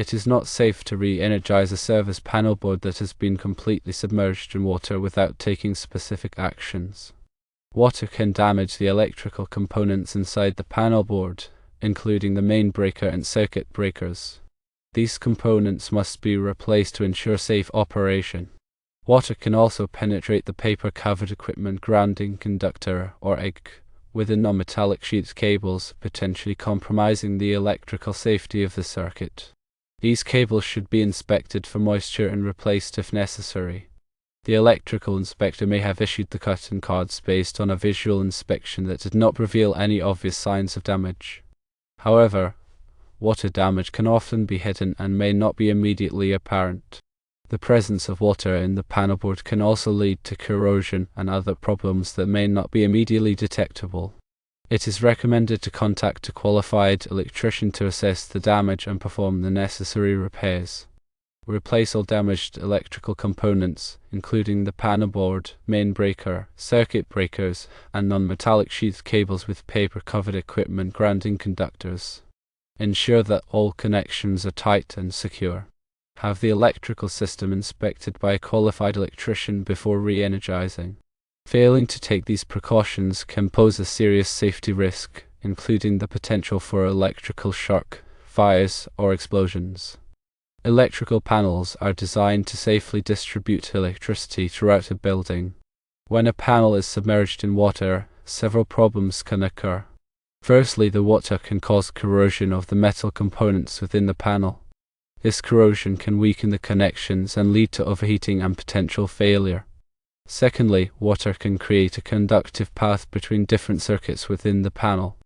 It is not safe to re-energize a service panel board that has been completely submerged in water without taking specific actions. Water can damage the electrical components inside the panel board, including the main breaker and circuit breakers. These components must be replaced to ensure safe operation. Water can also penetrate the paper-covered equipment grounding conductor, or EG, within non-metallic sheet cables, potentially compromising the electrical safety of the circuit. These cables should be inspected for moisture and replaced if necessary. The electrical inspector may have issued the cut-in cards based on a visual inspection that did not reveal any obvious signs of damage. However, water damage can often be hidden and may not be immediately apparent. The presence of water in the panel board can also lead to corrosion and other problems that may not be immediately detectable. It is recommended to contact a qualified electrician to assess the damage and perform the necessary repairs. Replace all damaged electrical components, including the panel board, main breaker, circuit breakers, and non-metallic sheath cables with paper-covered equipment grounding conductors. Ensure that all connections are tight and secure. Have the electrical system inspected by a qualified electrician before re-energizing. Failing to take these precautions can pose a serious safety risk, including the potential for electrical shock, fires, or explosions. Electrical panels are designed to safely distribute electricity throughout a building. When a panel is submerged in water, several problems can occur. Firstly, the water can cause corrosion of the metal components within the panel. This corrosion can weaken the connections and lead to overheating and potential failure. Secondly, water can create a conductive path between different circuits within the panel.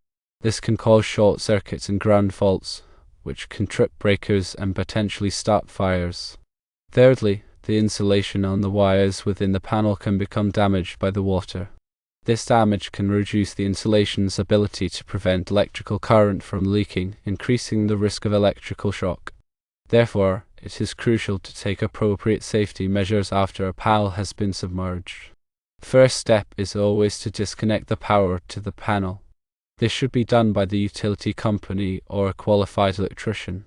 This can cause short circuits and ground faults, which can trip breakers and potentially start fires. Thirdly, the insulation on the wires within the panel can become damaged by the water. This damage can reduce the insulation's ability to prevent electrical current from leaking, increasing the risk of electrical shock. Therefore, it is crucial to take appropriate safety measures after a panel has been submerged. The first step is always to disconnect the power to the panel. This should be done by the utility company or a qualified electrician.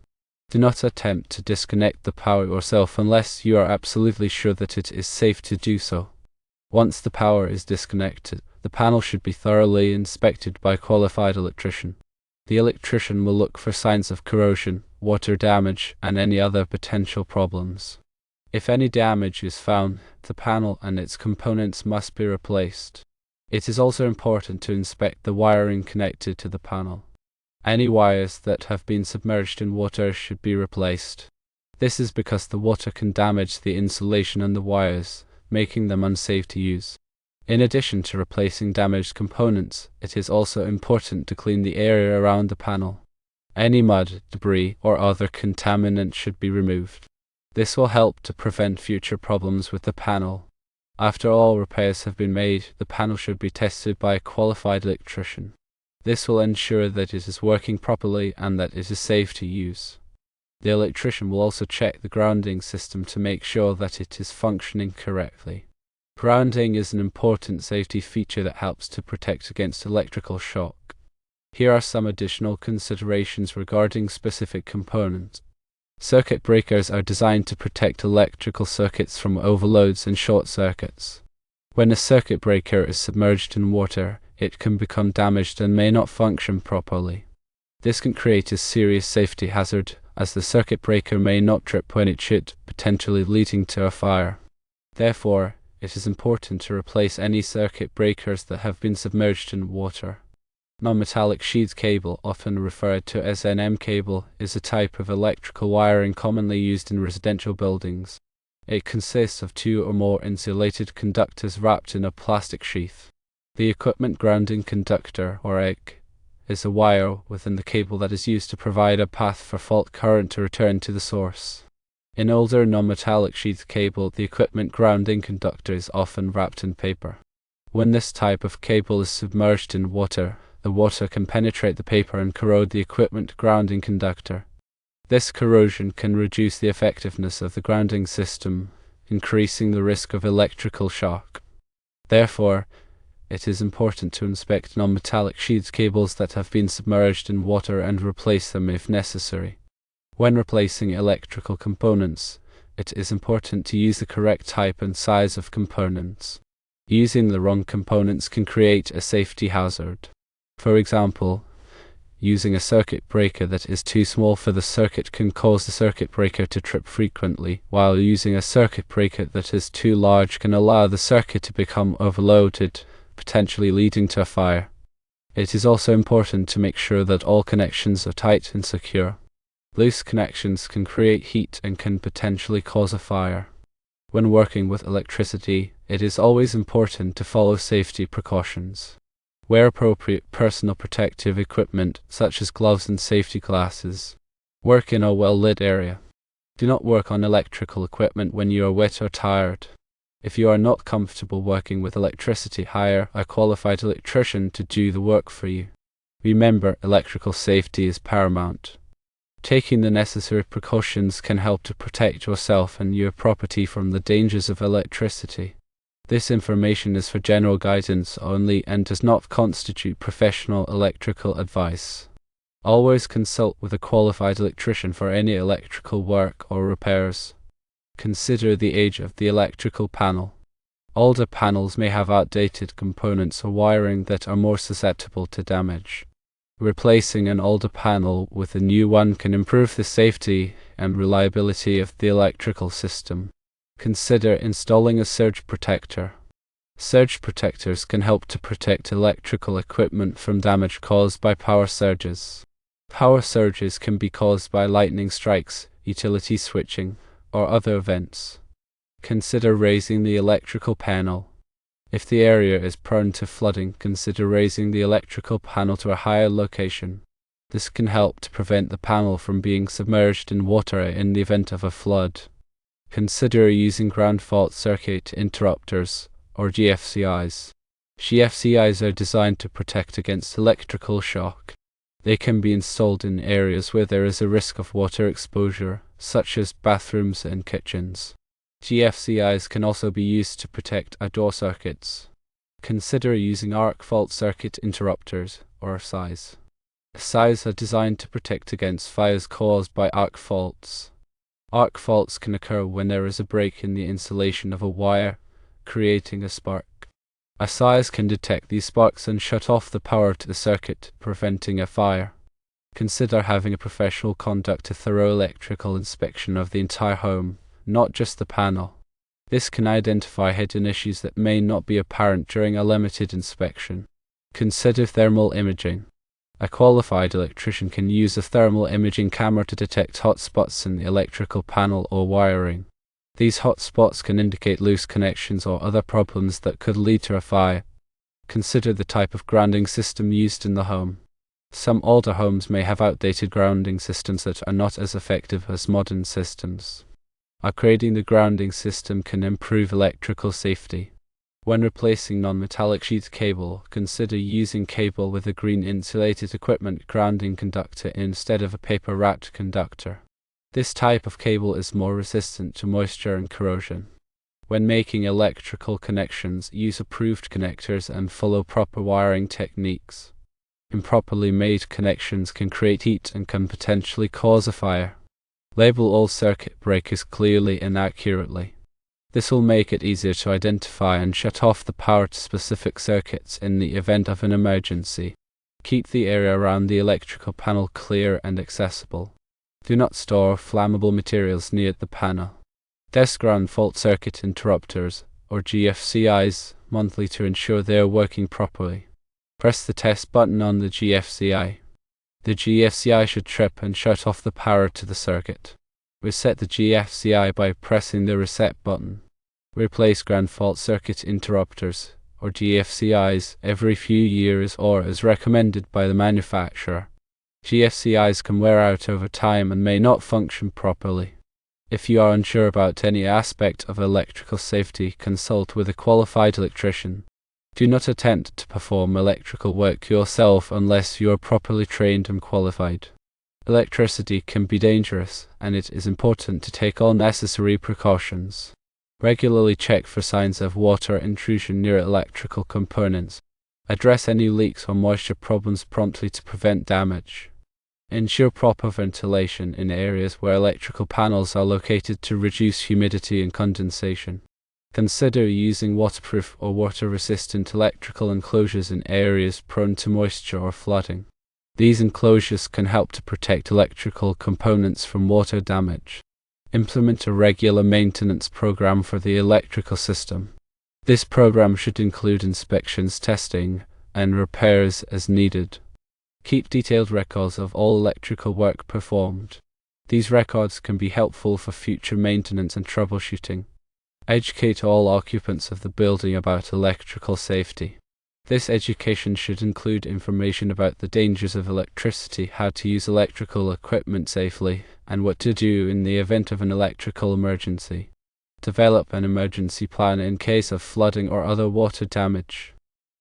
Do not attempt to disconnect the power yourself unless you are absolutely sure that it is safe to do so. Once the power is disconnected, the panel should be thoroughly inspected by a qualified electrician. The electrician will look for signs of corrosion, water damage, and any other potential problems. If any damage is found, the panel and its components must be replaced. It is also important to inspect the wiring connected to the panel. Any wires that have been submerged in water should be replaced. This is because the water can damage the insulation on the wires, making them unsafe to use. In addition to replacing damaged components, it is also important to clean the area around the panel. Any mud, debris, or other contaminant should be removed. This will help to prevent future problems with the panel. After all repairs have been made, the panel should be tested by a qualified electrician. This will ensure that it is working properly and that it is safe to use. The electrician will also check the grounding system to make sure that it is functioning correctly. Grounding is an important safety feature that helps to protect against electrical shock. Here are some additional considerations regarding specific components. Circuit breakers are designed to protect electrical circuits from overloads and short circuits. When a circuit breaker is submerged in water, it can become damaged and may not function properly. This can create a serious safety hazard, as the circuit breaker may not trip when it should, potentially leading to a fire. Therefore, it is important to replace any circuit breakers that have been submerged in water. Non-metallic sheath cable, often referred to as NM cable, is a type of electrical wiring commonly used in residential buildings. It consists of two or more insulated conductors wrapped in a plastic sheath. The equipment grounding conductor, or EG, is a wire within the cable that is used to provide a path for fault current to return to the source. In older non-metallic sheath cable, the equipment grounding conductor is often wrapped in paper. When this type of cable is submerged in water, the water can penetrate the paper and corrode the equipment grounding conductor. This corrosion can reduce the effectiveness of the grounding system, increasing the risk of electrical shock. Therefore, it is important to inspect non-metallic sheath cables that have been submerged in water and replace them if necessary. When replacing electrical components, it is important to use the correct type and size of components. Using the wrong components can create a safety hazard. For example, using a circuit breaker that is too small for the circuit can cause the circuit breaker to trip frequently, while using a circuit breaker that is too large can allow the circuit to become overloaded, potentially leading to a fire. It is also important to make sure that all connections are tight and secure. Loose connections can create heat and can potentially cause a fire. When working with electricity, it is always important to follow safety precautions. Wear appropriate personal protective equipment such as gloves and safety glasses. Work in a well-lit area. Do not work on electrical equipment when you are wet or tired. If you are not comfortable working with electricity, hire a qualified electrician to do the work for you. Remember, electrical safety is paramount. Taking the necessary precautions can help to protect yourself and your property from the dangers of electricity. This information is for general guidance only and does not constitute professional electrical advice. Always consult with a qualified electrician for any electrical work or repairs. Consider the age of the electrical panel. Older panels may have outdated components or wiring that are more susceptible to damage. Replacing an older panel with a new one can improve the safety and reliability of the electrical system. Consider installing a surge protector. Surge protectors can help to protect electrical equipment from damage caused by power surges. Power surges can be caused by lightning strikes, utility switching, or other events. Consider raising the electrical panel. If the area is prone to flooding, consider raising the electrical panel to a higher location. This can help to prevent the panel from being submerged in water in the event of a flood. Consider using ground fault circuit interrupters, or GFCIs. GFCIs are designed to protect against electrical shock. They can be installed in areas where there is a risk of water exposure, such as bathrooms and kitchens. GFCIs can also be used to protect outdoor circuits. Consider using arc fault circuit interrupters, or SIs. SIs are designed to protect against fires caused by arc faults. Arc faults can occur when there is a break in the insulation of a wire, creating a spark. A SIs can detect these sparks and shut off the power to the circuit, preventing a fire. Consider having a professional conduct a thorough electrical inspection of the entire home, not just the panel. This can identify hidden issues that may not be apparent during a limited inspection. Consider thermal imaging. A qualified electrician can use a thermal imaging camera to detect hot spots in the electrical panel or wiring. These hot spots can indicate loose connections or other problems that could lead to a fire. Consider the type of grounding system used in the home. Some older homes may have outdated grounding systems that are not as effective as modern systems. Upgrading the grounding system can improve electrical safety. When replacing non-metallic sheet cable, consider using cable with a green insulated equipment grounding conductor instead of a paper wrapped conductor. This type of cable is more resistant to moisture and corrosion. When making electrical connections, use approved connectors and follow proper wiring techniques. Improperly made connections can create heat and can potentially cause a fire. Label all circuit breakers clearly and accurately. This will make it easier to identify and shut off the power to specific circuits in the event of an emergency. Keep the area around the electrical panel clear and accessible. Do not store flammable materials near the panel. Test ground fault circuit interrupters, or GFCIs, monthly to ensure they are working properly. Press the test button on the GFCI. The GFCI should trip and shut off the power to the circuit. Reset the GFCI by pressing the reset button. Replace ground fault circuit interrupters, or GFCIs, every few years or as recommended by the manufacturer. GFCIs can wear out over time and may not function properly. If you are unsure about any aspect of electrical safety, consult with a qualified electrician. Do not attempt to perform electrical work yourself unless you are properly trained and qualified. Electricity can be dangerous, and it is important to take all necessary precautions. Regularly check for signs of water intrusion near electrical components. Address any leaks or moisture problems promptly to prevent damage. Ensure proper ventilation in areas where electrical panels are located to reduce humidity and condensation. Consider using waterproof or water-resistant electrical enclosures in areas prone to moisture or flooding. These enclosures can help to protect electrical components from water damage. Implement a regular maintenance program for the electrical system. This program should include inspections, testing, and repairs as needed. Keep detailed records of all electrical work performed. These records can be helpful for future maintenance and troubleshooting. Educate all occupants of the building about electrical safety. This education should include information about the dangers of electricity, how to use electrical equipment safely, and what to do in the event of an electrical emergency. Develop an emergency plan in case of flooding or other water damage.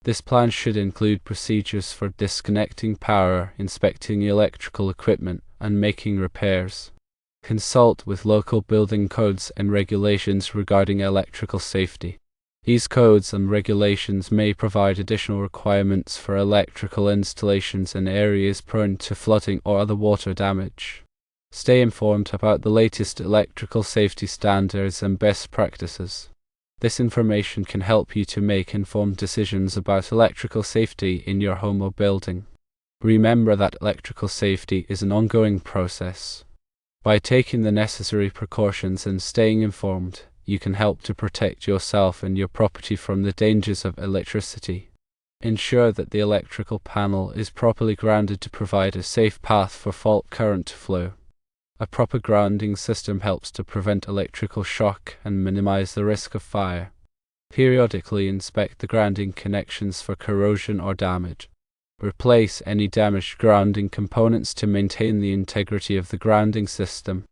This plan should include procedures for disconnecting power, inspecting electrical equipment, and making repairs. Consult with local building codes and regulations regarding electrical safety. These codes and regulations may provide additional requirements for electrical installations in areas prone to flooding or other water damage. Stay informed about the latest electrical safety standards and best practices. This information can help you to make informed decisions about electrical safety in your home or building. Remember that electrical safety is an ongoing process. By taking the necessary precautions and staying informed, you can help to protect yourself and your property from the dangers of electricity. Ensure that the electrical panel is properly grounded to provide a safe path for fault current to flow. A proper grounding system helps to prevent electrical shock and minimize the risk of fire. Periodically inspect the grounding connections for corrosion or damage. Replace any damaged grounding components to maintain the integrity of the grounding system.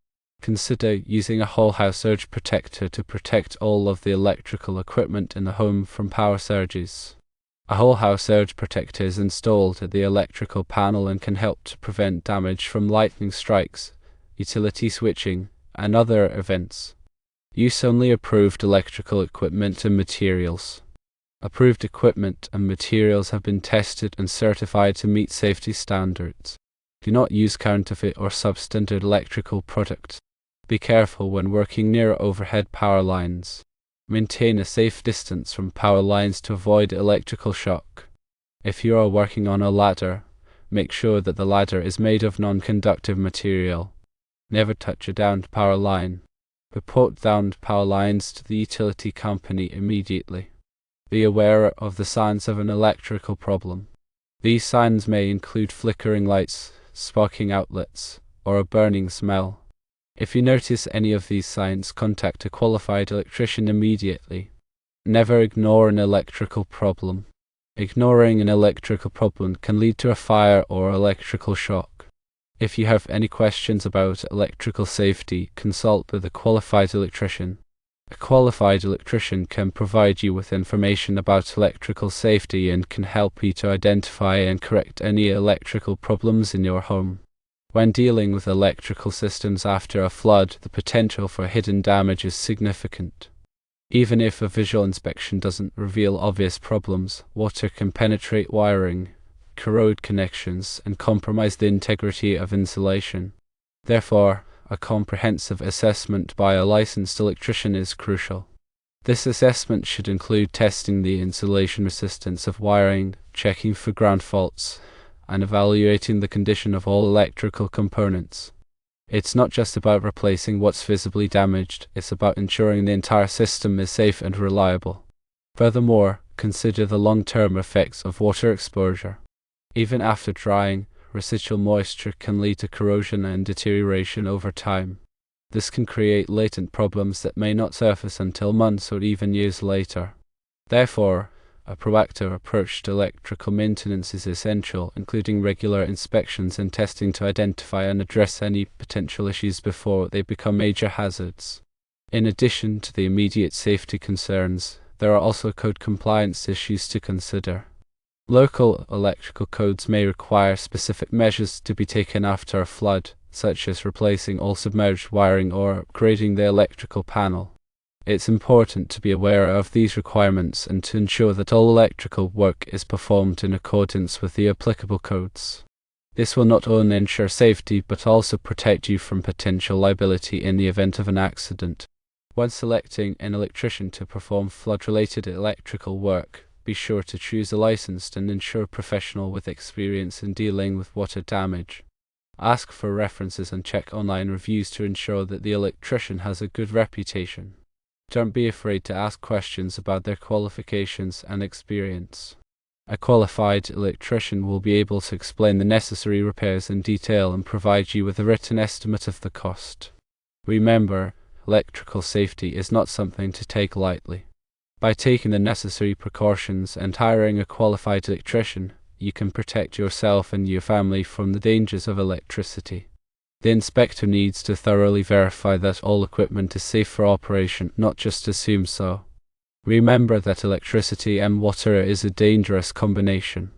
Consider using a whole house surge protector to protect all of the electrical equipment in the home from power surges. A whole house surge protector is installed at the electrical panel and can help to prevent damage from lightning strikes, utility switching, and other events. Use only approved electrical equipment and materials. Approved equipment and materials have been tested and certified to meet safety standards. Do not use counterfeit or substandard electrical products. Be careful when working near overhead power lines. Maintain a safe distance from power lines to avoid electrical shock. If you are working on a ladder, make sure that the ladder is made of non-conductive material. Never touch a downed power line. Report downed power lines to the utility company immediately. Be aware of the signs of an electrical problem. These signs may include flickering lights, sparking outlets, or a burning smell. If you notice any of these signs, contact a qualified electrician immediately. Never ignore an electrical problem. Ignoring an electrical problem can lead to a fire or electrical shock. If you have any questions about electrical safety, consult with a qualified electrician. A qualified electrician can provide you with information about electrical safety and can help you to identify and correct any electrical problems in your home. When dealing with electrical systems after a flood, the potential for hidden damage is significant. Even if a visual inspection doesn't reveal obvious problems, water can penetrate wiring, corrode connections, and compromise the integrity of insulation. Therefore, a comprehensive assessment by a licensed electrician is crucial. This assessment should include testing the insulation resistance of wiring, checking for ground faults, and evaluating the condition of all electrical components. It's not just about replacing what's visibly damaged, it's about ensuring the entire system is safe and reliable. Furthermore, consider the long-term effects of water exposure. Even after drying, residual moisture can lead to corrosion and deterioration over time. This can create latent problems that may not surface until months or even years later. Therefore, a proactive approach to electrical maintenance is essential, including regular inspections and testing to identify and address any potential issues before they become major hazards. In addition to the immediate safety concerns, there are also code compliance issues to consider. Local electrical codes may require specific measures to be taken after a flood, such as replacing all submerged wiring or upgrading the electrical panel. It's important to be aware of these requirements and to ensure that all electrical work is performed in accordance with the applicable codes. This will not only ensure safety but also protect you from potential liability in the event of an accident. When selecting an electrician to perform flood-related electrical work, be sure to choose a licensed and insured professional with experience in dealing with water damage. Ask for references and check online reviews to ensure that the electrician has a good reputation. Don't be afraid to ask questions about their qualifications and experience. A qualified electrician will be able to explain the necessary repairs in detail and provide you with a written estimate of the cost. Remember, electrical safety is not something to take lightly. By taking the necessary precautions and hiring a qualified electrician, you can protect yourself and your family from the dangers of electricity. The inspector needs to thoroughly verify that all equipment is safe for operation, not just assume so. Remember that electricity and water is a dangerous combination.